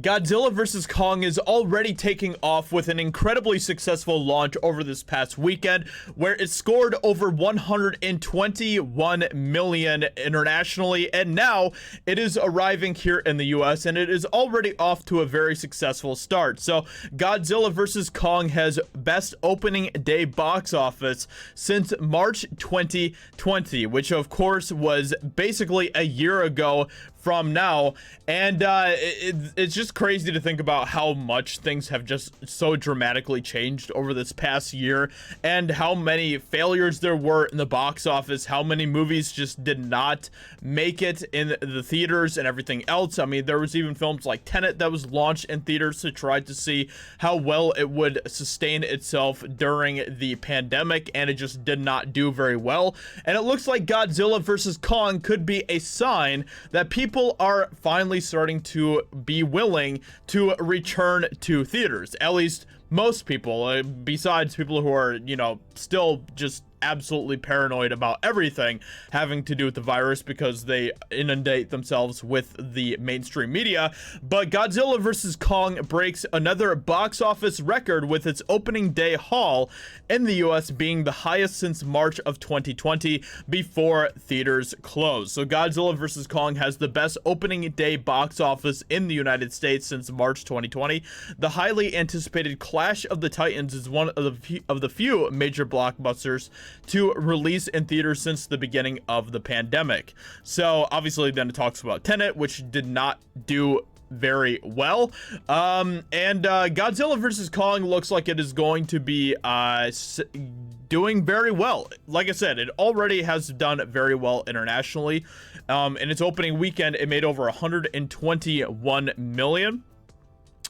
Godzilla vs. Kong is already taking off with an incredibly successful launch over this past weekend, where it scored over 121 million internationally, and now it is arriving here in the US, and it is already off to a very successful start. So Godzilla vs. Kong has best opening day box office since March 2020, which of course was basically a year ago from now, and it's just crazy to think about how much things have just so dramatically changed over this past year, and how many failures there were in the box office, how many movies just did not make it in the theaters and everything else. I mean, there was even films like Tenet that was launched in theaters to try to see how well it would sustain itself during the pandemic, and it just did not do very well. And it looks like Godzilla vs. Kong could be a sign that people are finally starting to be willing to return to theaters. At least most people, besides people who are, you know, still just absolutely paranoid about everything having to do with the virus because they inundate themselves with the mainstream media. But Godzilla vs. Kong breaks another box office record, with its opening day haul in the US being the highest since March of 2020 before theaters closed. So Godzilla vs. Kong has the best opening day box office in the United States since March 2020. The highly anticipated Clash of the Titans is one of the few major blockbusters to release in theaters since the beginning of the pandemic. So obviously then it talks about Tenet, which did not do very well, and Godzilla vs. Kong looks like it is going to be doing very well. Like I said, it already has done very well internationally. In its opening weekend, it made over 121 million,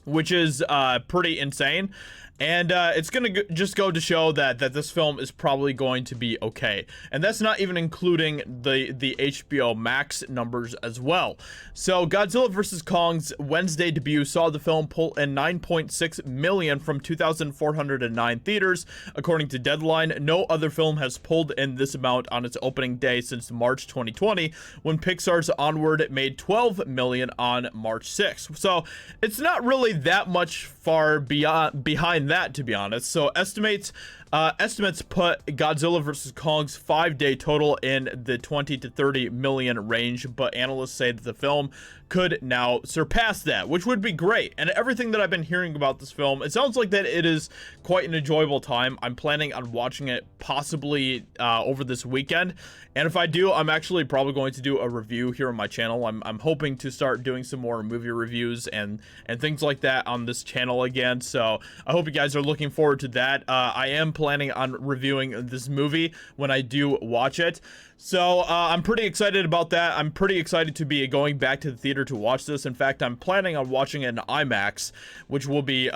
which is pretty insane. And it's gonna just go to show that this film is probably going to be okay, and that's not even including the HBO Max numbers as well. So Godzilla vs. Kong's Wednesday debut saw the film pull in 9.6 million from 2,409 theaters, according to Deadline. No other film has pulled in this amount on its opening day since March 2020, when Pixar's Onward made 12 million on March 6th. So it's not really that much far behind that, to be honest. So estimates put Godzilla vs. Kong's 5-day total in the 20 to 30 million range, but analysts say that the film could now surpass that, which would be great. And everything that I've been hearing about this film, it sounds like that it is quite an enjoyable time. I'm planning on watching it possibly over this weekend, and if I do, I'm actually probably going to do a review here on my channel. I'm hoping to start doing some more movie reviews and things like that on this channel again, so I hope you guys are looking forward to that. I am planning on reviewing this movie when I do watch it, so I'm pretty excited about that. I'm pretty excited to be going back to the theater to watch this. In fact, I'm planning on watching it in IMAX, which will be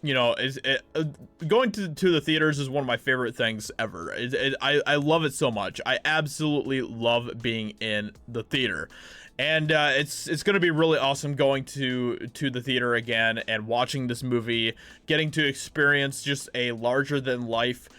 you know, going to the theaters is one of my favorite things ever. I love it so much. I absolutely love being in the theater. And it's going to be really awesome going to the theater again and watching this movie, getting to experience just a larger than life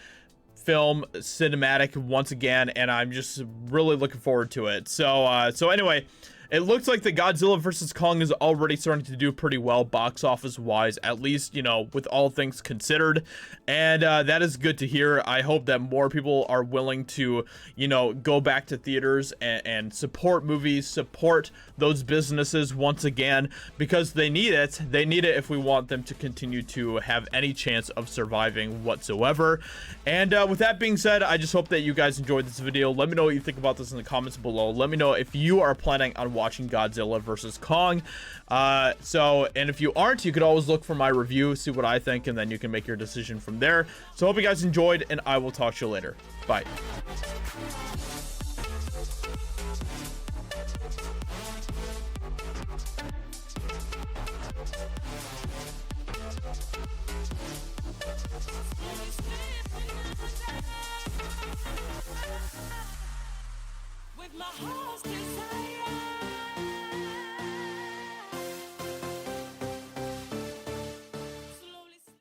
film cinematic once again, and I'm just really looking forward to it. So anyway, it looks like the Godzilla vs. Kong is already starting to do pretty well box office wise, at least, you know, with all things considered, and that is good to hear. I hope that more people are willing to, you know, go back to theaters and support movies, support those businesses once again, because they need it. They need it if we want them to continue to have any chance of surviving whatsoever. And with that being said, I just hope that you guys enjoyed this video. Let me know what you think about this in the comments below. Let me know if you are planning on watching Godzilla vs. Kong. And if you aren't, you could always look for my review, see what I think, and then you can make your decision from there. So hope you guys enjoyed, and I will talk to you later. Bye.